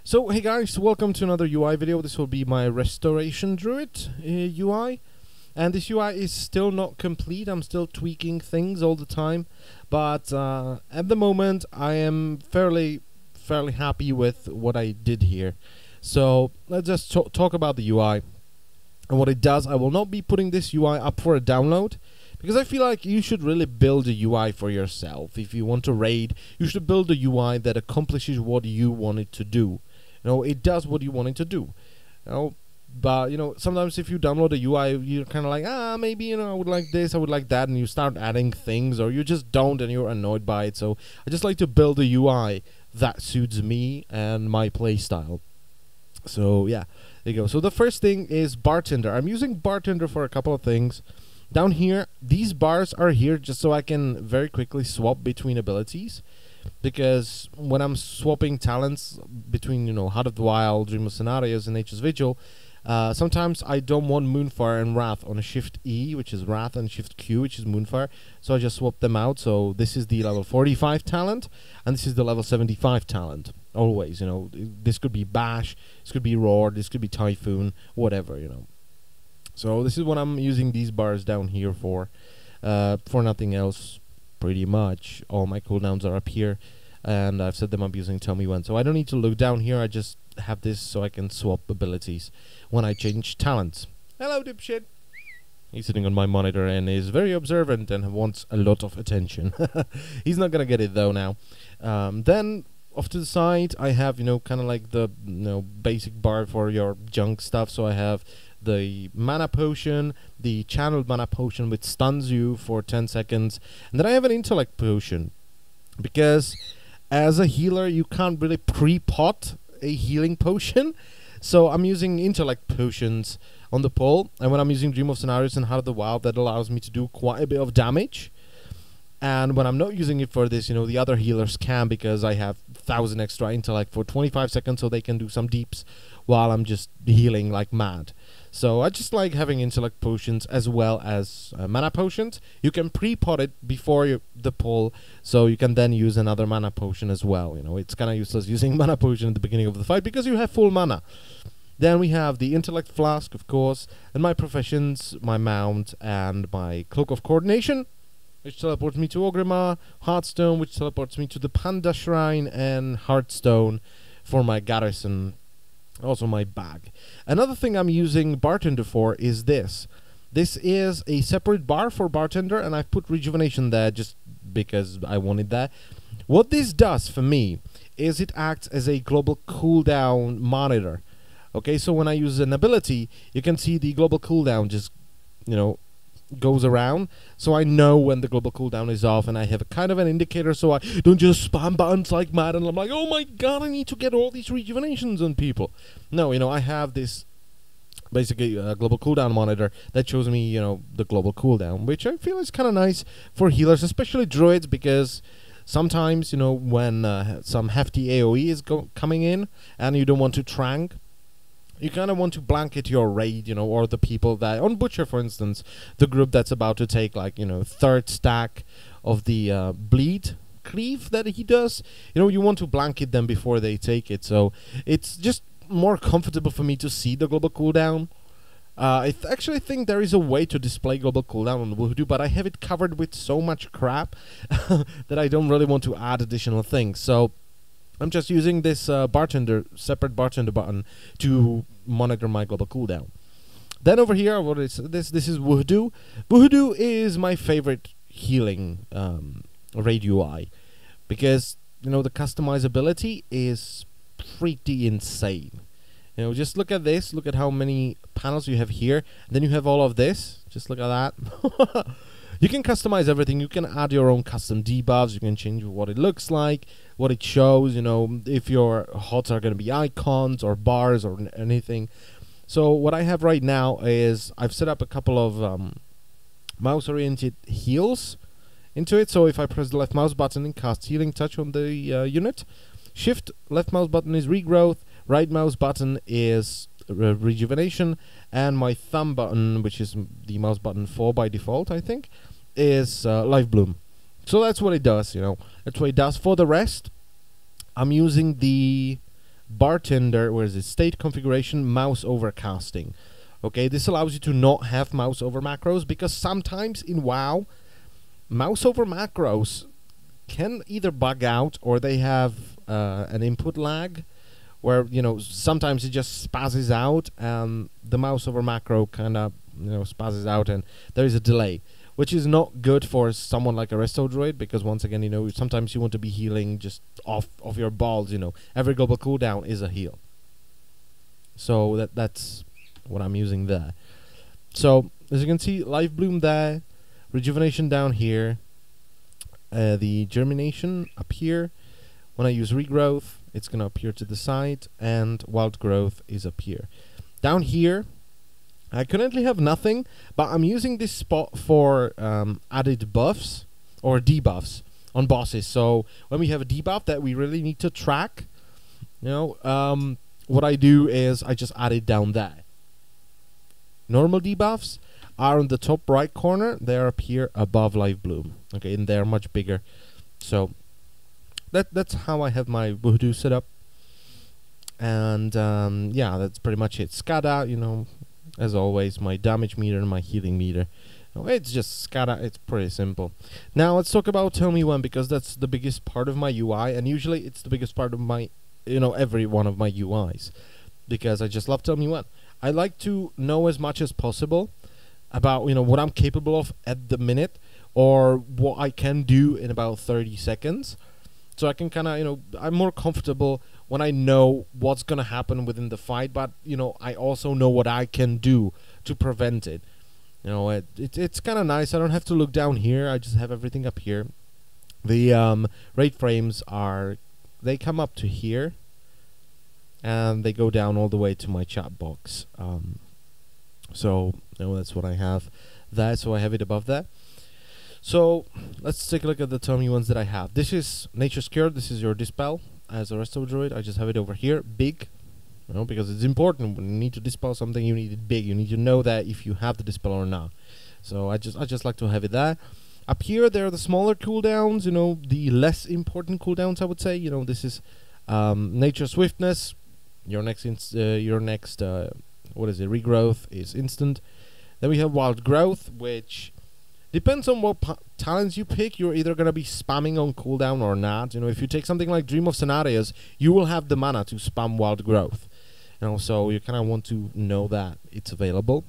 So hey guys, welcome to another UI video. This will be my restoration Druid UI, and this UI is still not complete. I'm still tweaking things all the time, but at the moment I am fairly happy with what I did here. So let's just talk about the UI and what it does. I will not be putting this UI up for a download, because I feel like you should really build a UI for yourself. If you want to raid, you should build a UI that accomplishes what you want it to do. You know, it does what you want it to do. You know, but sometimes if you download a UI, you're kind of like, maybe I would like this, I would like that, and you start adding things, or you just don't, and you're annoyed by it. So I just like to build a UI that suits me and my playstyle. So yeah, there you go. So the first thing is Bartender. I'm using Bartender for a couple of things. Down here, these bars are here just so I can very quickly swap between abilities. Because when I'm swapping talents between, Heart of the Wild, Dream of Scenarios, and Nature's Vigil, sometimes I don't want Moonfire and Wrath on a Shift E, which is Wrath, and Shift Q, which is Moonfire. So I just swap them out. So this is the level 45 talent, and this is the level 75 talent. Always, this could be Bash, this could be Roar, this could be Typhoon, whatever, So this is what I'm using these bars down here for nothing else. Pretty much all my cooldowns are up here, and I've set them up using TellMeWhen, so I don't need to look down here. I just have this so I can swap abilities when I change talents. Hello, dipshit. He's sitting on my monitor and is very observant and wants a lot of attention. He's not gonna get it though now. Then off to the side I have kind of like the basic bar for your junk stuff. So I have the mana potion, the channeled mana potion, which stuns you for 10 seconds. And then I have an intellect potion, because as a healer you can't really pre-pot a healing potion. So I'm using intellect potions on the pole, and when I'm using Dream of Scenarios and Heart of the Wild, that allows me to do quite a bit of damage. And when I'm not using it for this, the other healers can, because I have 1000 extra intellect for 25 seconds, so they can do some deeps while I'm just healing like mad. So I just like having intellect potions as well as mana potions. You can pre-pot it before the pull, so you can then use another mana potion as well. It's kind of useless using mana potion at the beginning of the fight because you have full mana. Then we have the intellect flask, of course, and my professions, my mount, and my cloak of coordination, which teleports me to Ogrimmar, Hearthstone, which teleports me to the Panda Shrine, and Hearthstone for my garrison. Also my bag. Another thing I'm using Bartender for is this. This is a separate bar for Bartender, and I've put Rejuvenation there just because I wanted that. What this does for me is it acts as a global cooldown monitor. Okay, so when I use an ability, you can see the global cooldown just, goes around, so I know when the global cooldown is off, and I have a kind of an indicator, so I don't just spam buttons like mad and I'm like, oh my god, I need to get all these rejuvenations on people. No, I have this basically global cooldown monitor that shows me, the global cooldown, which I feel is kind of nice for healers, especially druids, because sometimes, when some hefty AoE is coming in and you don't want to trank, you kind of want to blanket your raid, or the people that, on Butcher for instance, the group that's about to take like, third stack of the bleed cleave that he does. You want to blanket them before they take it, so it's just more comfortable for me to see the global cooldown. I actually think there is a way to display global cooldown on VuhDo, but I have it covered with so much crap that I don't really want to add additional things. So I'm just using this separate bartender button to monitor my global cooldown. Then over here, what is this? This is VuhDo. VuhDo is my favorite healing raid UI, because the customizability is pretty insane. Just look at this. Look at how many panels you have here. Then you have all of this. Just look at that. You can customize everything. You can add your own custom debuffs. You can change what it looks like, what it shows, if your HOTS are going to be icons or bars or anything. So what I have right now is I've set up a couple of mouse-oriented heals into it. So if I press the left mouse button and cast Healing Touch on the unit, Shift left mouse button is Regrowth, right mouse button is Rejuvenation, and my thumb button, which is the mouse button 4 by default, I think, is Life Bloom. So that's what it does, That's what it does. For the rest, I'm using the bartender, where is it? State configuration, mouse overcasting. Okay, this allows you to not have mouse over macros, because sometimes in WoW, mouse over macros can either bug out or they have an input lag, where, you know, sometimes it just spazzes out and the mouse over macro kind of, you know, spazzes out and there is a delay, which is not good for someone like a resto druid, because once again, you know, sometimes you want to be healing just off of your balls, you know. Every global cooldown is a heal. So that's what I'm using there. So as you can see, life bloom there, rejuvenation down here, the germination up here. When I use regrowth, it's gonna appear to the side, and wild growth is up here. Down here, I currently have nothing, but I'm using this spot for added buffs or debuffs on bosses. So when we have a debuff that we really need to track, you know, what I do is I just add it down there. Normal debuffs are on the top right corner. They're up here above life bloom. Okay, and they're much bigger. So that's how I have my VuhDo set up. And yeah, that's pretty much it. Skada, you know, as always, my damage meter and my healing meter. It's just Skada, it's pretty simple. Now let's talk about TellMeWhen, because that's the biggest part of my UI, and usually it's the biggest part of my, you know, every one of my UIs, because I just love TellMeWhen. I like to know as much as possible about, you know, what I'm capable of at the minute, or what I can do in about 30 seconds. So I can kind of, you know, I'm more comfortable when I know what's going to happen within the fight, but, you know, I also know what I can do to prevent it. You know, it's kind of nice. I don't have to look down here. I just have everything up here. The raid frames they come up to here, and they go down all the way to my chat box. So, you know, that's what I have there. So I have it above that. So let's take a look at the TellMeWhens that I have. This is Nature's Cure. This is your Dispel as a resto druid. I just have it over here, big, you know, because it's important. When you need to dispel something, you need it big. You need to know that if you have the dispel or not. So I just like to have it there. Up here, there are the smaller cooldowns. You know, the less important cooldowns, I would say. You know, this is Nature Swiftness. Your next what is it? Regrowth is instant. Then we have Wild Growth, which depends on what talents you pick. You're either going to be spamming on cooldown or not. You know, if you take something like Dream of Scenarios, you will have the mana to spam Wild Growth. You know, so you kind of want to know that it's available.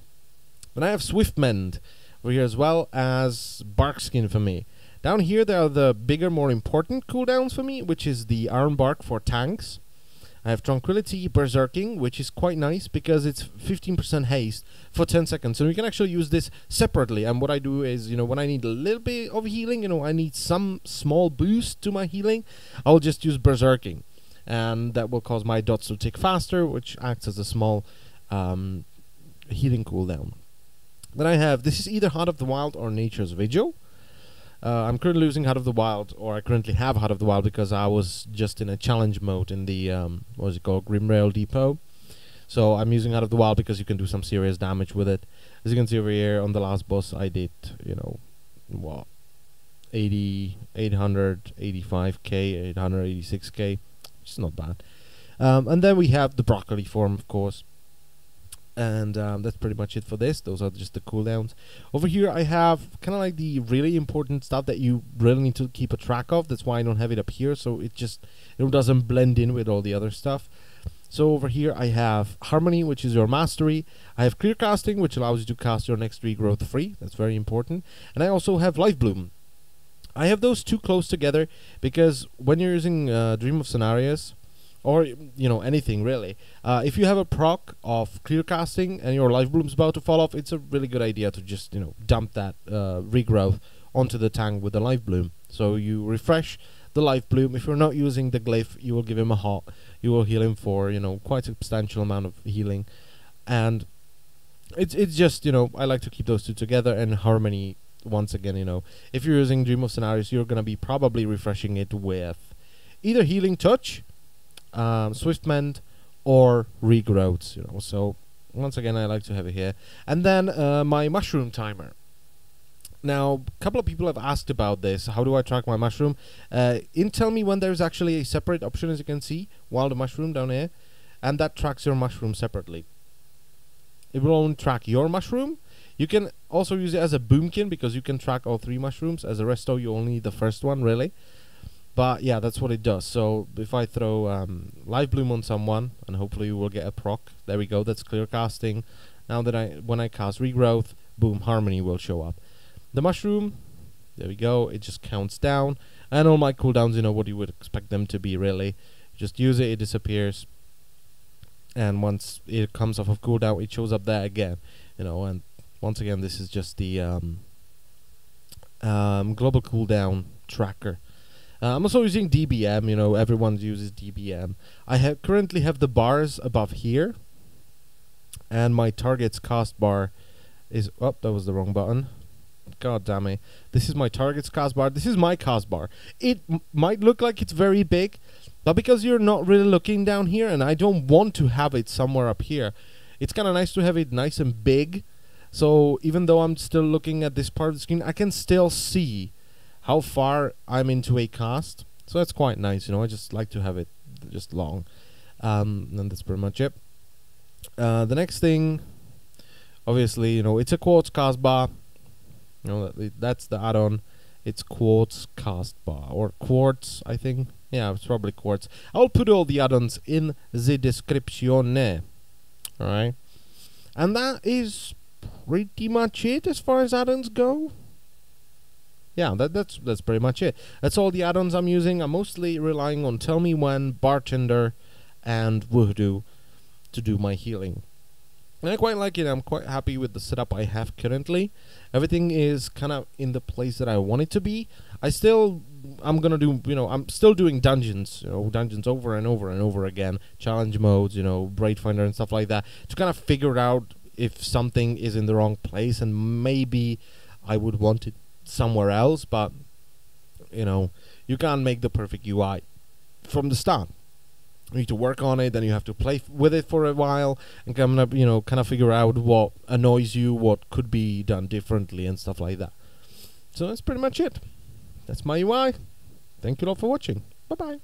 Then I have Swift Mend over here, as well as Bark Skin for me. Down here, there are the bigger, more important cooldowns for me, which is the Iron Bark for tanks. I have Tranquility Berserking, which is quite nice because it's 15% haste for 10 seconds. So you can actually use this separately. And what I do is, you know, when I need a little bit of healing, you know, I need some small boost to my healing, I'll just use Berserking. And that will cause my dots to tick faster, which acts as a small healing cooldown. Then I have, this is either Heart of the Wild or Nature's Vigil. I'm currently using Heart of the Wild, or I currently have Heart of the Wild, because I was just in a challenge mode in the, what is it called, Grimrail Depot. So I'm using Heart of the Wild because you can do some serious damage with it. As you can see over here, on the last boss, I did, you know, what, 885k, 886k, which is not bad. And then we have the Broccoli form, of course. And that's pretty much it for this. Those are just the cooldowns. Over here I have kind of like the really important stuff that you really need to keep a track of. That's why I don't have it up here, so it just, you know, doesn't blend in with all the other stuff. So over here I have Harmony, which is your mastery. I have Clear Casting, which allows you to cast your next regrowth free. That's very important. And I also have Life Bloom. I have those two close together because when you're using Dream of Scenarios, or, you know, anything really, if you have a proc of Clear Casting and your Life Bloom's about to fall off, it's a really good idea to just, you know, dump that regrowth onto the tank with the Life Bloom. So you refresh the Life Bloom. If you're not using the glyph, you will give him a hot. You will heal him for, you know, quite a substantial amount of healing. And it's just, you know, I like to keep those two together. And Harmony, once again, you know, if you're using Dream of Scenarios, you're going to be probably refreshing it with either Healing Touch, Swift Mend, or Regrowths, you know. So once again, I like to have it here. And then my Mushroom Timer. Now, a couple of people have asked about this. How do I track my mushroom? In TellMeWhen, there's actually a separate option, as you can see, wild mushroom down here, and that tracks your mushroom separately. It will only track your mushroom. You can also use it as a boomkin because you can track all 3 mushrooms. As a resto, you only need the first one, really. But yeah, that's what it does. So if I throw live bloom on someone, and hopefully we will get a proc. There we go. That's clear casting. Now that when I cast regrowth, boom, harmony will show up. The mushroom, there we go. It just counts down, and all my cooldowns, you know what you would expect them to be, really. Just use it, it disappears, and once it comes off of cooldown, it shows up there again. You know, and once again, this is just the global cooldown tracker. I'm also using DBM. You know, everyone uses DBM. I currently have the bars above here, and my target's cast bar is... Oh, that was the wrong button. God damn it. This is my target's cast bar. This is my cast bar. It might look like it's very big, but because you're not really looking down here, and I don't want to have it somewhere up here, it's kind of nice to have it nice and big. So even though I'm still looking at this part of the screen, I can still see how far I'm into a cast. So that's quite nice, you know. I just like to have it just long. And that's pretty much it. The next thing, obviously, you know, it's a Quartz cast bar. You know, that's the add-on. It's Quartz cast bar, or Quartz, I think. Yeah, it's probably Quartz. I'll put all the add-ons in the description. Alright. And that is pretty much it as far as add-ons go. Yeah, that's pretty much it. That's all the add-ons I'm using. I'm mostly relying on TellMeWhen, Bartender, and VuhDo to do my healing. And I quite like it. I'm quite happy with the setup I have currently. Everything is kind of in the place that I want it to be. I'm gonna do, you know, I'm still doing dungeons, you know, dungeons over and over and over again, challenge modes, you know, Braid Finder and stuff like that, to kind of figure out if something is in the wrong place, and maybe I would want it somewhere else. But you know, you can't make the perfect UI from the start. You need to work on it, then you have to play with it for a while and kind of figure out what annoys you, what could be done differently, and stuff like that. So that's pretty much it. That's my UI. Thank you all for watching. Bye bye.